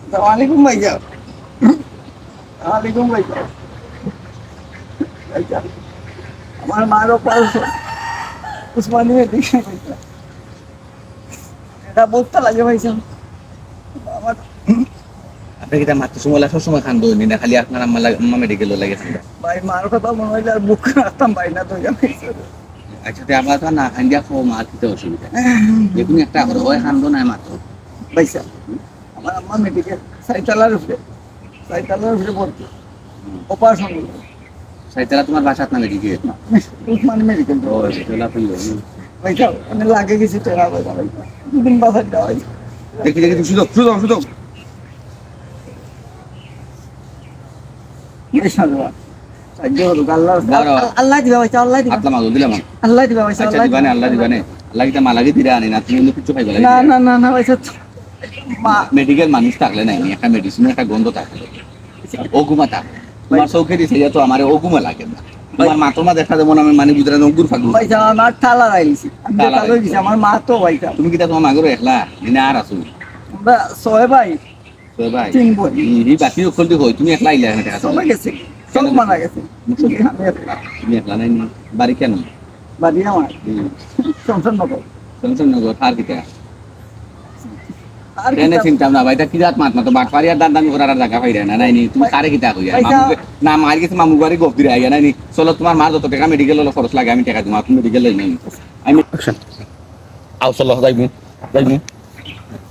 वालेकुम भैया, वालेकुम भैया। भैया हमारे मारो पास उस्मानी में दिखे भैया, এটা বলতে লাগে ভাই সাহেব আমার আপনি কি মাত্র সময় সব সময় খান দই না খালি আপনার আম্মা মেডিকেল লাগে খান ভাই মার কথা মনে হইলে আর বুক রাখতাম ভাই না তো জানি আচ্ছা তে আমরা তো না খান দিয়া খাও মার খেতে অসুবিধা যে তুমি একটা করে হয় খান না মাত্র ভাই সাহেব আমার আম্মা মেডিকেল সাইতালার উপরে পড়তো অপারেশন সাইতালা তোমার বাসাত না মেডিকেল উসমানী মেডিকেল ও সেটা আপনি ভাই সাহেব অনেক লাগে গেছে টেরা ভাই দুদিন বাসায় যাওয়া দেখি দেখি তুমি সুযোগ সুযোগ সুযোগ আল্লাহ দিবা ভাই আল্লাহ দিবা আত্মা মাগো দিলাম আল্লাহ দিবা ভাই আচ্ছা দিবানে আল্লাহ দিবানে আল্লাহ কি তা মালাগে দিরা আনি না তুমি অন্য কিছু খাইবা না না না না ভাই মা মেডিকেল মানুষ থাকলে নাই একটা মেডিসিনের একটা গন্ধ থাকলে ওগুমা থাকে তোমার চৌখে দিছে তো আমার ওগুমা লাগে না তোমার মাতমা দেখা যেমন আমি মানে গুজরাট অঙ্গুর ফাগু ভাই আমার থালা রাইছি আমি তালো দিছি আমার মা তো ভাই তুমি কি তা তোমার মাগরো একলা দিনে আর আসু আমরা সোহে ভাই তো ভাই তিন বোন এই বাকি ওখান থেকে হই তুমি একলা আইলা এখানে দেখা সবাই গেছে সব মারা গেছে আমি একলা তুমি একলা নাই বাড়ি কেন বাড়ি আমার সংসার নগর নগর আর কি আর কেন চিন্তা না ভাই কি রাত মাত না তো বাটপারি আর দান দান করার জায়গা পাইরা না নাই নি তুমি কারে কিতা কইয়া না মার গেছে মামু বাড়ি গপ দিরা আইয়া নাই নি চলো তোমার মার যত টাকা মেডিকেল হলো খরচ লাগে আমি টাকা দিমু তুমি মেডিকেল লই নাই আমি আও চলো যাইবি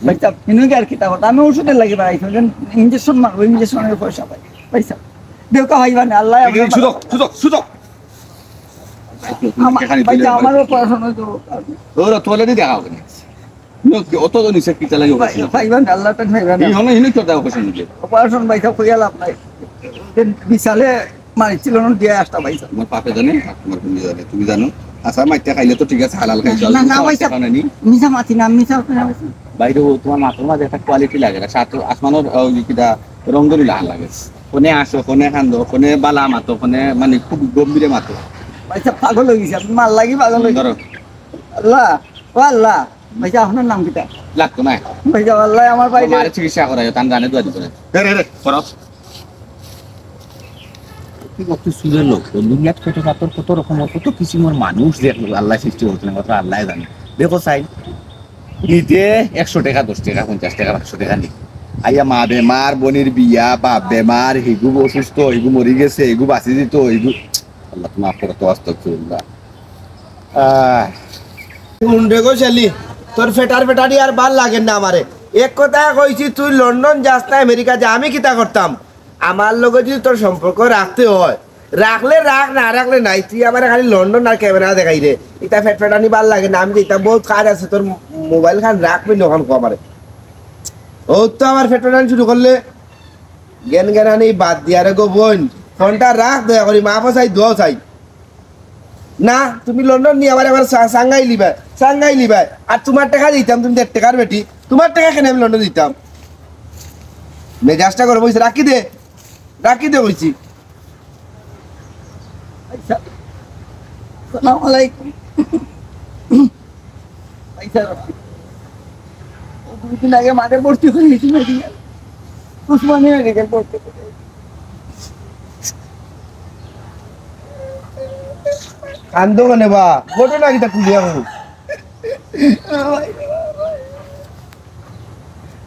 ভাই সাহেব ইনু কি আর কিতা কথা আমি ওষুধের লাগি বাড়াইছি ইনজেকশন মারবো ইনজেকশনের পয়সা পাই ভাই সাহেব দেউকা ভাই মানে আল্লাহ সুযোগ সুযোগ সুযোগ ভাই আমারও পড়াশোনা তো ওরা তোলে দি দেখা হবে অত তো নিছে কি চালাই ভাই মানে আল্লাহ তো ভাই মানে এই হলো হিনি তো দাও কোশ্চেন দিতে অপারেশন ভাই সাহেব কইয়া লাভ নাই বিশালে মারিছিল না দিয়ে আসতা ভাই সাহেব তোমার পাপে জানে তোমার তুমি জানে তুমি জানো আচ্ছা মাইতে খাইলে তো ঠিক আছে হালাল খাইছো না না ভাই সাহেব মিছা মাতি না মিছা বাইরে তোমার মাথার মাঝে একটা কোয়ালিটি লাগে না সাত আসমানের কিটা রঙ্গলি লাল লাগে কোনে আসো কোনে কান্দো কোনে বালা মাতো কোনে মানে খুব গম্ভীরে মাতো ভাই সাহেব পাগল হয়ে গেছে আপনি মাল লাগি পাগল হয়ে ধরো আল্লাহ ও আল্লাহ ভাই সাহেব আপনার নাম কিটা লাগতো না ভাই সাহেব আল্লাহ আমার ভাই মারে চিকিৎসা করাই তান জানে দোয়া দিতে রে রে করো কত সুরের লোক দুনিয়াত কত পাতর কত রকম কত কিসিমের মানুষ দেখলো আল্লাহ সৃষ্টি করছিলেন কথা আল্লাহ জানে দেখো চাই ইতে 100 টাকা 10 টাকা 50 টাকা 100 টাকা নি আইয়া মা বেমার বোনের বিয়া বাপ বেমার হিগু অসুস্থ হিগু মরি গেছে হিগু বাঁচি দিত হিগু আল্লাহ তুমি আপনার তো আস্তাগফিরুল্লাহ উন্ডে গো শালি তোর ফেটারি আর ভাল লাগে না আমারে এক কথা কইছি তুই লন্ডন যাস না আমেরিকা যা আমি কিতা করতাম আমার লগে যদি তোর সম্পর্ক রাখতে হয় রাখলে রাখ না রাখলে নাই তুই আমার খালি লন্ডন আর ক্যামেরা দেখাই রে এটা ফেটানি ভাল লাগে না আমি এটা বহুত কাজ আছে তোর মোবাইল খান রাখবি নখন কো আমারে ও তো আমার ফেটানি শুরু করলে জ্ঞানানি বাদ দিয়া রে গো বোন ফোনটা রাখ দয়া করি মা চাই দোয়া চাই না তুমি লন্ডন নিয়ে আমার সাংঘাই লিবা আর তোমার টাকা দিতাম তুমি 1.5 টাকার বেটি তোমার টাকা কেন আমি লন্ডন দিতাম মেজাজটা করে বলছি রাখি দে বলছি আসসালামু আলাইকুম ভাই সাহেব ও দুদিন আগে মাঠে ভর্তি করে গেছি মেডিকেল উসমানী মেডিকেল ভর্তি করে কান্দো কেন বা ঘটনা কিতা কুলিয়া হো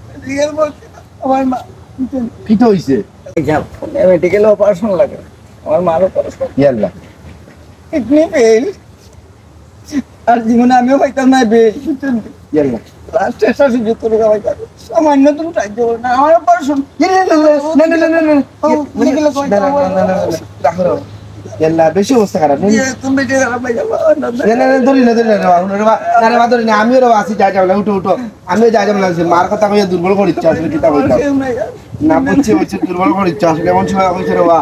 মেডিকেল ভর্তি আমার মা কি তো হইছে মেডিকেল অপারেশন লাগে আমার মার অপারেশন ইয়াল্লা কিডনি ফেল আর জীবনে আমিও পাইতাম না বেল বুঝছেন ইয়াল্লা লাস্ট এসে সুযোগ করে পাইতাম সামান্য তুমি সাহায্য করো না আমার অপারেশন রাখো ইয়াল্লা বেশি অবস্থা খারাপ তুমি বেঁচে খারাপ পাই যাবো ধরি না আমিও রে আসি যাই যাবো উঠো আমিও যাই যাবো লাগছে মার কথা কইয়া দুর্বল করে ইচ্ছা আসলে কিতা কইতাম না বলছি দুর্বল করে ইচ্ছা আসলে এমন সময় কইছে রে বা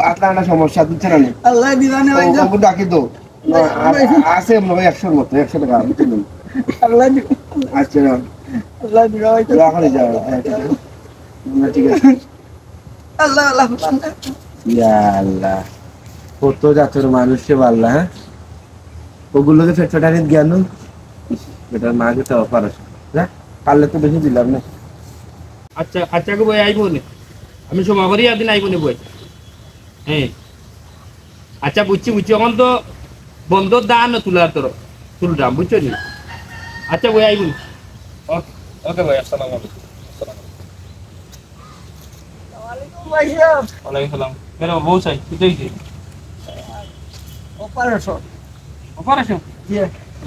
আসলে একটা সমস্যা দিচ্ছে না আল্লাহ দিবানে ভাই ওকে ডাকি তো আছে মনে হয় 100 মতো 100 টাকা বুঝলেন আল্লাহ দিব আচ্ছা আল্লাহ দিবা ভাই রাখলে যাও ঠিক আছে আল্লাহ আল্লাহ ইয়া আল্লাহ কত জাতের মানুষে আল্লাহ হ্যাঁ ওগুলোকে ফেটানির জ্ঞান বেটার মাকে তো অপারেশন হ্যাঁ পারলে তো বেশি দিলাম না আচ্ছা আচ্ছা গো বই আইব নে আমি সময় করি একদিন আইব নে বই হ্যাঁ আচ্ছা বুঝছি এখন তো বন্ধ দান তুলার তোর তুললাম বুঝছো নি আচ্ছা বই আইব ওকে ওকে ভাই আসসালামু আলাইকুম ওয়ালাইকুম ভাইয়া ওয়ালাইকুম সালাম মেরা বউ চাই কি দেখি অপারেশন অপারেশন জি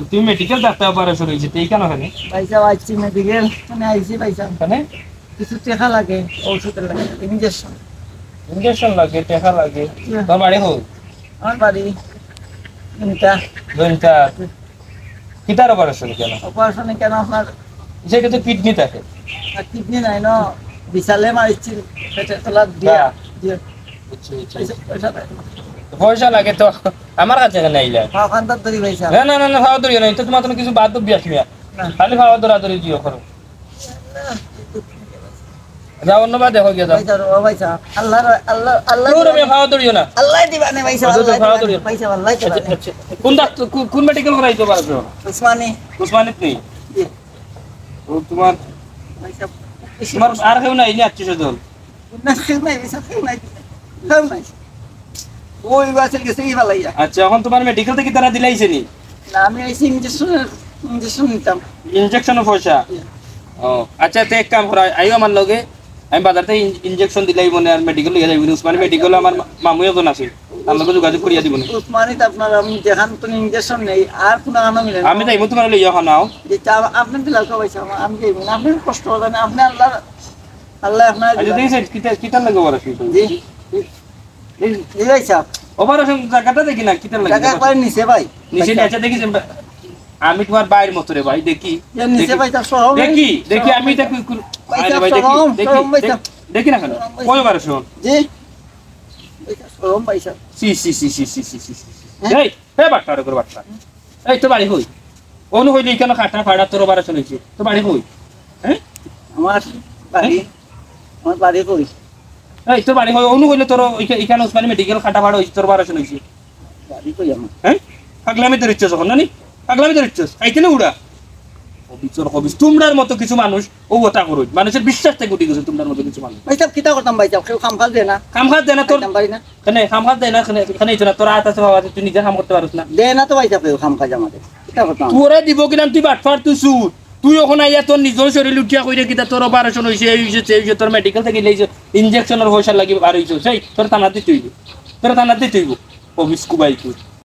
তুমি মেডিকেল ডাক্তার অপারেশন হয়েছে তুই কেন ওখানে পয়সা আইছি মেডিকেল মানে আইছি পয়সা ওখানে কিছু টাকা লাগে ওষুধের লাগে ইঞ্জেকশন ইঞ্জেকশন লাগে টাকা লাগে তোর বাড়ি হোক আমার বাড়ি ইনটা ঘন্টা কিতার অপারেশন কেন অপারেশনে কেন আপনার সেটা তো কিডনি থাকে কিডনি নাই ন বিশালে মারিছি পেটের তলা দিয়া দিয়ে বুঝছি বুঝছি পয়সা দেয় পয়সা লাগে তো আমার কাছে কেন আইলা খাওয়াখান্তার ধরি পয়সা না না না না খাওয়া দরিও নাই তো তোমার তুমি কিছু বাদ দিবি আসমিয়া খালি খাওয়া দরাদরি দিও করো যাও অন্য বা দেখো গিয়ে যাও পয়সা ও পয়সা আল্লাহ আল্লাহ আল্লাহ তোর আমি খাওয়া দরিও না আল্লাহ দিবা নে পয়সা আচ্ছা, আল্লাহ খাওয়া দিবা দরিও। নে, পয়সা আল্লাহ দিবা নে। কোন ডাক্তার কোন মেডিকেল করাইতে পারছো উসমানী উসমানিত নেই জি ও তোমার পয়সা তোমার আর কেউ নাই নি আত্মীয় স্বজন না খেল নাই পয়সা খেল নাই খেল নাই ওই বাসে গেছে কি ভালাইয়া আচ্ছা এখন তোমার মেডিকেল থেকে তারা দিলাইছে নি না আমি আইছি ইঞ্জেকশন নিতাম ইনজেকশনের পয়সা ও আচ্ছা তো এক কাম করা আইও আমার লগে আমি বাজার থেকে ইনজেকশন দিলাই মনে আর মেডিকেল লিখে যাইব উসমানী মেডিকেল আমার মামু এখন আছে তার লগে যোগাযোগ করিয়া দিব না উসমানীত আপনার আমি দেখান তো ইঞ্জেকশন নেই আর কোনো আনো মিলে না আমি যাইব তোমার লইয়া খানাও যেটা আপনি দিলাম পয়সা আমি যাইব না আপনি কষ্ট হলেন আপনি আল্লাহ আল্লাহ আপনার আচ্ছা দেখি কিতার লাগে বড় জি জি ভাই সাহেব অপারেশন জায়গাটা দেখি না কিতার লাগে টাকা একবার নিচে ভাই নিচে আচ্ছা দেখি আমি তোমার বাইরের মতো রে ভাই দেখি নিচে ভাই সাহেব সরম দেখি আমি দেখি ভাই আরে সাহেব, ভাই দেখি সরম, দেখি সরম ভাই সাহেব। দেখি না কেন কয় অপারেশন জি সরম ভাই সাহেব সি সি সি সি সি সি সি হ্যাঁ? এই এই বাচ্চা রে করে বাচ্চা এই তো বাড়ি হই অনু হইলি কেন খাটা ফাড়া তোর অপারেশন হইছে তো বাড়ি হই হ্যাঁ আমার বাড়ি কই এই তোর বাড়ি হই অনু হইলে তোর এখানে উসমানী মেডিকেল খাটা ফাড়া হইছে তোর অপারেশন হইছে বাড়ি কই আমার হ্যাঁ পাগলামি তোর ইচ্ছা যখন নানি পাগলামি তোর ইচ্ছা আইতে না উড়া অবিচর কবিস তোমরার মতো কিছু মানুষ ও ওটা করই মানুষের বিশ্বাস থেকে উঠে গেছে তোমরার মতো কিছু মানুষ ভাই সাহেব কিতা করতাম ভাই সাহেব কেউ কাম কাজ দেয় না কাম খাত দেয় না তোর খাইতাম পারি না কেন কাম খাত দেয় না এখানে এই না তোর হাত আছে বাবা তুই নিজে কাম করতে পারিস না দেয় না তো ভাই সাহেব কেউ কাম কাজ আমাদের কিতা করতাম তোরে দিব কিনা তুই বাটফার তুই সুর তুই ওখানে আইয়া তোর নিজের শরীর উঠিয়া কইরে কিতা তোর অপারেশন হইছে এই হইছে সেই হইছে তোর মেডিকেল থেকে লইছে ইনজেকশনের পয়সা লাগি আর হইছে সেই তোর থানা দিতে হইব তোর থানা দিতে হইব অফিস কুবাই তুই